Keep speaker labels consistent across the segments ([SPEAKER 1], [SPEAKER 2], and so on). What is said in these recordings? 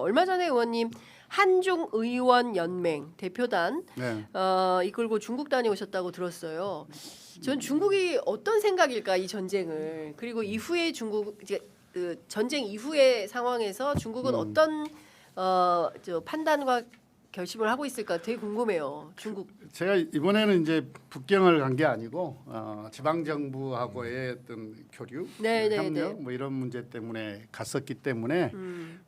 [SPEAKER 1] 얼마 전에 의원님 한중 의원 연맹 대표단
[SPEAKER 2] 네.
[SPEAKER 1] 이끌고 중국 다녀오셨다고 들었어요. 전 중국이 어떤 생각일까 이 전쟁을 그리고 이후에 중국 이제 그 전쟁 이후의 상황에서 중국은 어떤 저 판단과 결심을 하고 있을까 되게 궁금해요. 중국.
[SPEAKER 2] 제가 이번에는 이제 북경을 간 게 아니고 지방 정부하고의 어떤 교류, 협력 뭐 이런 문제 때문에 갔었기 때문에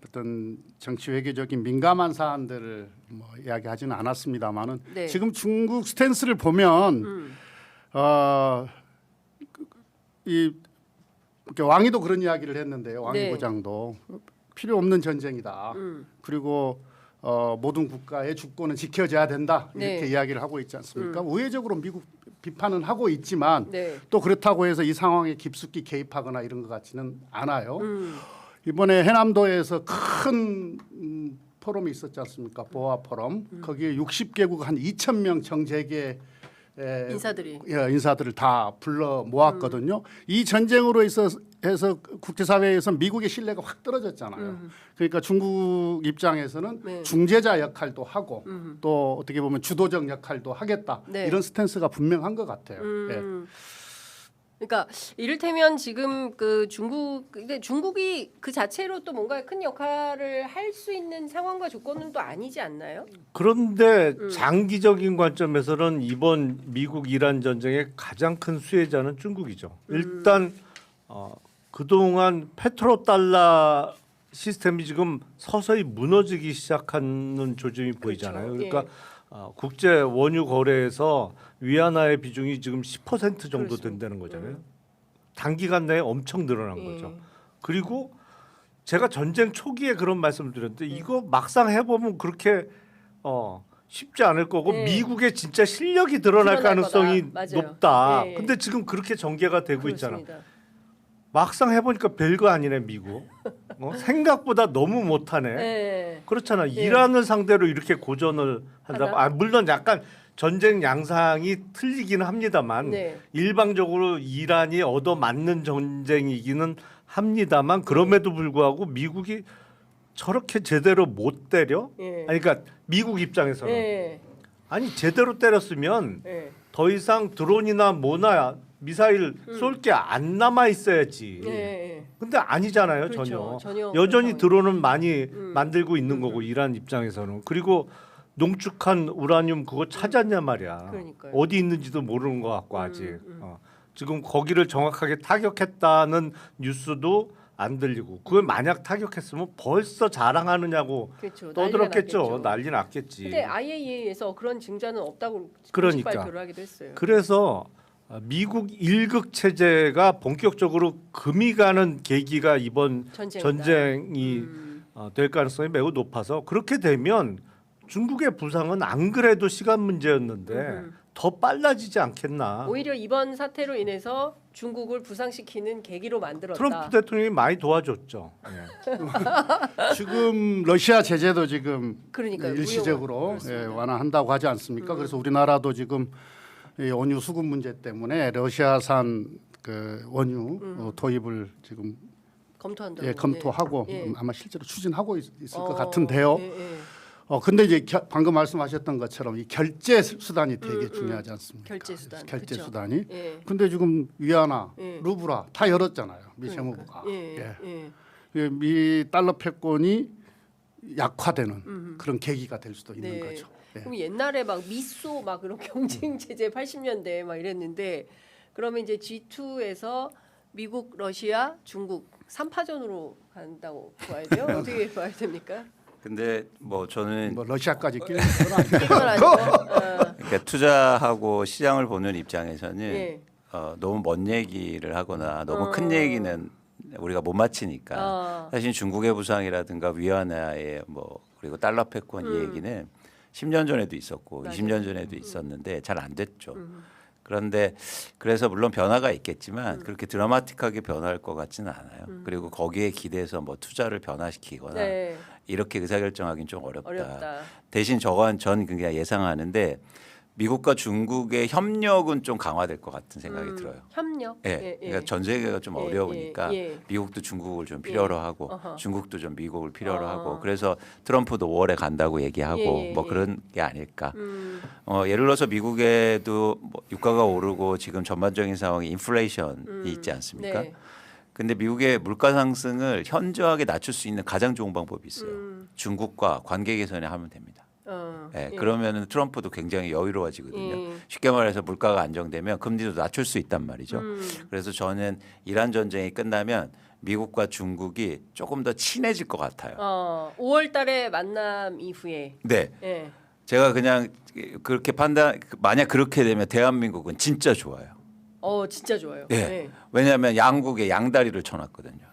[SPEAKER 2] 어떤 정치 외교적인 민감한 사안들을 뭐 이야기하지는 않았습니다만은
[SPEAKER 1] 네.
[SPEAKER 2] 지금 중국 스탠스를 보면 이 왕이도 그런 이야기를 했는데요. 왕이
[SPEAKER 1] 네.
[SPEAKER 2] 부장도 필요 없는 전쟁이다. 그리고 모든 국가의 주권은 지켜져야 된다 이렇게
[SPEAKER 1] 네.
[SPEAKER 2] 이야기를 하고 있지 않습니까? 우회적으로 미국 비판은 하고 있지만
[SPEAKER 1] 네.
[SPEAKER 2] 또 그렇다고 해서 이 상황에 깊숙이 개입하거나 이런 것 같지는 않아요. 이번에 해남도에서 큰 포럼이 있었지 않습니까? 보아 포럼. 거기에 60개국 한 2,000명 전 세계 인사들을 다 불러 모았거든요. 이 전쟁으로 해서 국제사회에서 미국의 신뢰가 확 떨어졌잖아요. 그러니까 중국 입장에서는
[SPEAKER 1] 네.
[SPEAKER 2] 중재자 역할도 하고 또 어떻게 보면 주도적 역할도 하겠다.
[SPEAKER 1] 네.
[SPEAKER 2] 이런 스탠스가 분명한 것 같아요. 예.
[SPEAKER 1] 그러니까 이를테면 지금 그 중국이 그 자체로 또 뭔가 큰 역할을 할 수 있는 상황과 조건은 또 아니지 않나요?
[SPEAKER 3] 그런데 장기적인 관점에서는 이번 미국 이란 전쟁의 가장 큰 수혜자는 중국이죠. 일단 그동안 페트로달러 시스템이 지금 서서히 무너지기 시작하는 조짐이 보이잖아요. 그러니까 국제 원유 거래에서 위안화의 비중이 지금 10% 정도 된다는 거잖아요. 단기간 내에 엄청 늘어난 거죠. 그리고 제가 전쟁 초기에 그런 말씀을 드렸는데 이거 막상 해보면 그렇게 쉽지 않을 거고 미국의 진짜 실력이 드러날 가능성이 높다. 근데 지금 그렇게 전개가 되고 있잖아. 막상 해보니까 별거 아니네 미국. 생각보다 너무 못하네. 그렇잖아. 이란을 상대로 이렇게 고전을 한다고. 물론 약간 전쟁 양상이 틀리기는 합니다만 일방적으로 이란이 얻어맞는 전쟁이기는 합니다만 그럼에도 불구하고 미국이 저렇게 제대로 못 때려? 아니, 그러니까 미국 입장에서는 아니 제대로 때렸으면 더 이상 드론이나 뭐나 미사일 쏠 게 안 남아 있어야지. 근데 아니잖아요.
[SPEAKER 1] 그렇죠. 전혀
[SPEAKER 3] 여전히 드론은 많이 만들고 있는 거고 이란 입장에서는. 그리고 농축한 우라늄 그거 찾았냐 말이야.
[SPEAKER 1] 그러니까요.
[SPEAKER 3] 어디 있는지도 모르는 것 같고 아직. 지금 거기를 정확하게 타격했다는 뉴스도 안 들리고 그걸 만약 타격했으면 벌써 자랑하느냐고
[SPEAKER 1] 그렇죠.
[SPEAKER 3] 떠들었겠죠. 난리 났겠지.
[SPEAKER 1] 근데 IAEA에서 그런 증자는 없다고
[SPEAKER 3] 그러니까.
[SPEAKER 1] 발표를 하기도 했어요.
[SPEAKER 3] 그래서 미국 일극 체제가 본격적으로 금이 가는 계기가 이번 전쟁이 될 가능성이 매우 높아서 그렇게 되면 중국의 부상은 안 그래도 시간 문제였는데 더 빨라지지 않겠나.
[SPEAKER 1] 오히려 이번 사태로 인해서 중국을 부상시키는 계기로 만들었다.
[SPEAKER 3] 트럼프 대통령이 많이 도와줬죠.
[SPEAKER 2] 지금 러시아 제재도 지금
[SPEAKER 1] 그러니까요.
[SPEAKER 2] 일시적으로 완화한다고 하지 않습니까? 그래서 우리나라도 지금 이 원유 수급 문제 때문에 러시아산 그 원유 도입을 지금
[SPEAKER 1] 검토한다고.
[SPEAKER 2] 검토하고 아마 실제로 추진하고 있을 것 같은데요. 근데 이제 방금 말씀하셨던 것처럼 이 결제 수단이 되게 중요하지 않습니까?
[SPEAKER 1] 결제 수단.
[SPEAKER 2] 결제
[SPEAKER 1] 그쵸.
[SPEAKER 2] 수단이. 근데 지금 위안화, 루브라 다 열었잖아요. 미 재무부가. 미 달러 패권이 약화되는 그런 계기가 될 수도 있는 거죠.
[SPEAKER 1] 그럼 옛날에 막 미소 막 그런 경쟁 체제 80년대 막 이랬는데 그러면 이제 G2에서 미국, 러시아, 중국 3파전으로 간다고 봐야 돼요? 어떻게 봐야 됩니까?
[SPEAKER 4] 근데 뭐 저는
[SPEAKER 2] 뭐 러시아까지 끼는
[SPEAKER 1] 건 아니고.
[SPEAKER 4] 그러니까 투자하고 시장을 보는 입장에서는 너무 먼 얘기를 하거나 너무 큰 얘기는 우리가 못 맞히니까 사실 중국의 부상이라든가 위안화의 뭐 그리고 달러 패권 이 얘기는 10년 전에도 있었고 20년 전에도 있었는데 잘 안 됐죠. 그런데 그래서 물론 변화가 있겠지만 그렇게 드라마틱하게 변화할 것 같지는 않아요. 그리고 거기에 기대서 뭐 투자를 변화시키거나 이렇게 의사결정하기는 좀 어렵다. 대신 전 그냥 예상하는데 미국과 중국의 협력은 좀 강화될 것 같은 생각이 들어요.
[SPEAKER 1] 협력.
[SPEAKER 4] 예, 그러니까 전 세계가 좀 어려우니까 미국도 중국을 좀 필요로 하고 중국도 좀 미국을 필요로 하고 그래서 트럼프도 5월에 간다고 얘기하고 뭐 그런 게 아닐까. 예를 들어서 미국에도 뭐 유가가 오르고 지금 전반적인 상황이 인플레이션이 있지 않습니까?
[SPEAKER 1] 네.
[SPEAKER 4] 근데 미국의 물가 상승을 현저하게 낮출 수 있는 가장 좋은 방법이 있어요. 중국과 관계 개선에 하면 됩니다. 그러면은 트럼프도 굉장히 여유로워지거든요. 쉽게 말해서 물가가 안정되면 금리도 낮출 수 있단 말이죠. 그래서 저는 이란 전쟁이 끝나면 미국과 중국이 조금 더 친해질 것 같아요.
[SPEAKER 1] 5월달에 만남 이후에.
[SPEAKER 4] 네.
[SPEAKER 1] 예.
[SPEAKER 4] 제가 그냥 그렇게 만약 그렇게 되면 대한민국은 진짜 좋아요.
[SPEAKER 1] 진짜 좋아요.
[SPEAKER 4] 예.
[SPEAKER 1] 네.
[SPEAKER 4] 왜냐하면 양국에 양다리를 쳐놨거든요.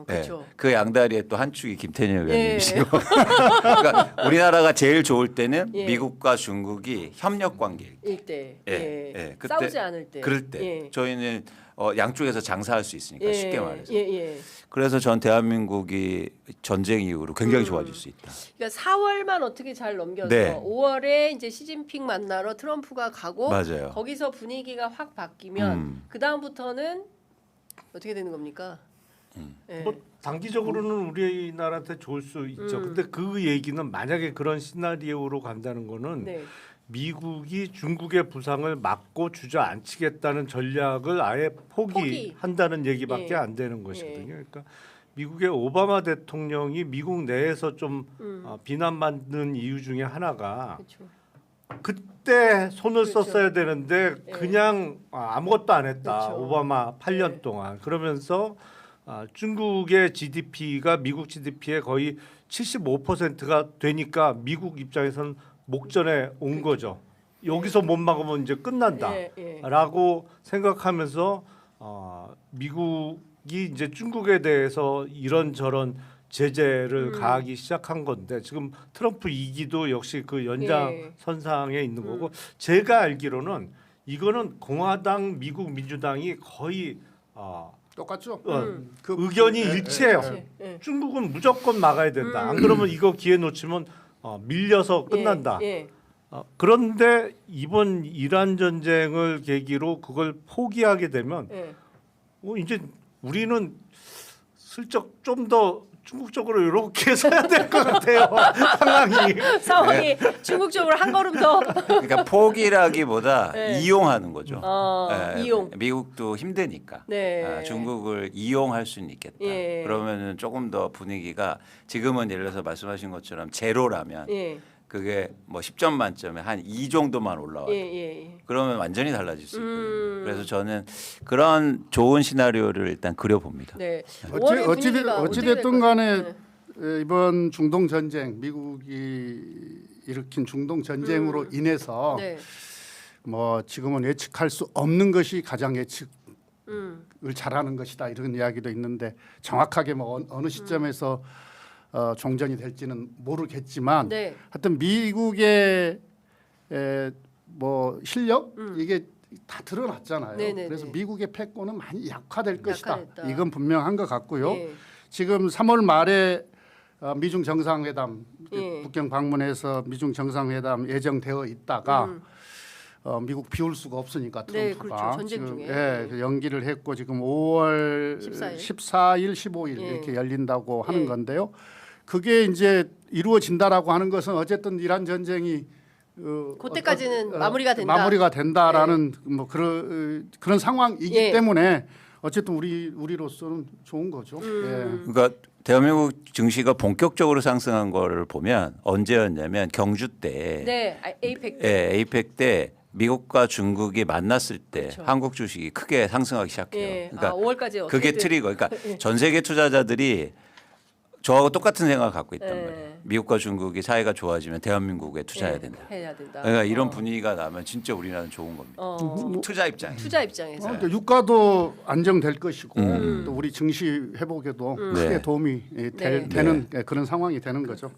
[SPEAKER 1] 그렇죠.
[SPEAKER 4] 그 양다리에 또 한 축이 김태년 의원님이시고 그러니까 우리나라가 제일 좋을 때는 미국과 중국이 협력 관계일 때. 그때
[SPEAKER 1] 싸우지 않을 때.
[SPEAKER 4] 그럴 때 저희는 양쪽에서 장사할 수 있으니까 쉽게 말해서.
[SPEAKER 1] 예.
[SPEAKER 4] 그래서 전 대한민국이 전쟁 이후로 굉장히 좋아질 수 있다.
[SPEAKER 1] 그러니까 4월만 어떻게 잘 넘겨서
[SPEAKER 4] 네.
[SPEAKER 1] 5월에 이제 시진핑 만나러 트럼프가 가고
[SPEAKER 4] 맞아요.
[SPEAKER 1] 거기서 분위기가 확 바뀌면 그 다음부터는 어떻게 되는 겁니까? 예.
[SPEAKER 3] 뭐 단기적으로는 우리나라한테 좋을 수 있죠. 근데 그 얘기는 만약에 그런 시나리오로 간다는 거는
[SPEAKER 1] 네.
[SPEAKER 3] 미국이 중국의 부상을 막고 주저앉히겠다는 전략을 아예 포기한다는 얘기밖에
[SPEAKER 1] 예.
[SPEAKER 3] 안 되는 것이거든요. 그러니까 미국의 오바마 대통령이 미국 내에서 좀 비난받는 이유 중에 하나가
[SPEAKER 1] 그렇죠.
[SPEAKER 3] 그때 손을
[SPEAKER 1] 그렇죠.
[SPEAKER 3] 썼어야 되는데
[SPEAKER 1] 예.
[SPEAKER 3] 그냥 아무것도 안 했다.
[SPEAKER 1] 그렇죠.
[SPEAKER 3] 오바마 8년
[SPEAKER 1] 네.
[SPEAKER 3] 동안. 그러면서 중국의 GDP가 미국 GDP의 거의 75%가 되니까 미국 입장에서는 목전에 온 거죠. 여기서 못 막으면 이제 끝난다라고 생각하면서 미국이 이제 중국에 대해서 이런저런 제재를 가하기 시작한 건데 지금 트럼프 2기도 역시 그 연장선상에 있는 거고 제가 알기로는 이거는 공화당, 미국 민주당이 거의
[SPEAKER 2] 똑같죠.
[SPEAKER 3] 그 의견이 일치해요. 중국은 무조건 막아야 된다. 안 그러면 이거 기회 놓치면 밀려서 끝난다. 그런데 이번 이란 전쟁을 계기로 그걸 포기하게 되면 이제 우리는 슬쩍 좀 더 중국 쪽으로 이렇게 서야 될 것 같아요.
[SPEAKER 1] 상황이 중국 쪽으로 한 걸음 더.
[SPEAKER 4] 그러니까 포기라기보다 이용하는 거죠.
[SPEAKER 1] 이용.
[SPEAKER 4] 미국도 힘드니까 중국을 이용할 수는 있겠다. 그러면은 조금 더 분위기가 지금은 예를 들어서 말씀하신 것처럼 제로라면 그게 뭐 10점 만점에 한 2 정도만 올라와도 그러면 완전히 달라질 수 있거든요. 그래서 저는 그런 좋은 시나리오를 일단 그려봅니다.
[SPEAKER 1] 네.
[SPEAKER 2] 어찌 됐든 간에 이번 중동 전쟁 미국이 일으킨 중동 전쟁으로 인해서 뭐 지금은 예측할 수 없는 것이 가장 예측을 잘하는 것이다 이런 이야기도 있는데 정확하게 뭐 어느 시점에서 종전이 될지는 모르겠지만 하여튼 미국의 뭐 실력 이게 다 드러났잖아요. 그래서 미국의 패권은 많이 약화될 것이다. 이건 분명한 것 같고요. 지금 3월 말에 미중 정상회담 북경 방문해서 미중 정상회담 예정되어 있다가 미국 비울 수가 없으니까 트럼프가
[SPEAKER 1] 그렇죠. 전쟁
[SPEAKER 2] 지금
[SPEAKER 1] 중에.
[SPEAKER 2] 연기를 했고 지금 5월 14일, 15일 이렇게 열린다고 하는 건데요. 그게 이제 이루어진다라고 하는 것은 어쨌든 이란 전쟁이
[SPEAKER 1] 그때까지는 마무리가 된다.
[SPEAKER 2] 마무리가 된다라는 뭐 그런 상황이기 때문에 어쨌든 우리로서는 좋은 거죠.
[SPEAKER 4] 그러니까 대한민국 증시가 본격적으로 상승한 거를 보면 언제였냐면 경주 때,
[SPEAKER 1] 에이펙 때.
[SPEAKER 4] 에이펙 때 미국과 중국이 만났을 때 한국 주식이 크게 상승하기 시작해요. 그러니까
[SPEAKER 1] 5월까지
[SPEAKER 4] 그게 트리거. 그러니까 전 세계 투자자들이 저하고 똑같은 생각을 갖고 있단 말이에요. 미국과 중국이 사이가 좋아지면 대한민국에 투자해야 된다.
[SPEAKER 1] 해야 된다.
[SPEAKER 4] 그러니까 이런 분위기가 나면 진짜 우리나라는 좋은 겁니다. 투자 입장에서.
[SPEAKER 1] 투자 입장에서.
[SPEAKER 2] 그러니까 유가도 안정될 것이고 또 우리 증시 회복에도 크게 도움이 되는 그런 상황이 되는 거죠.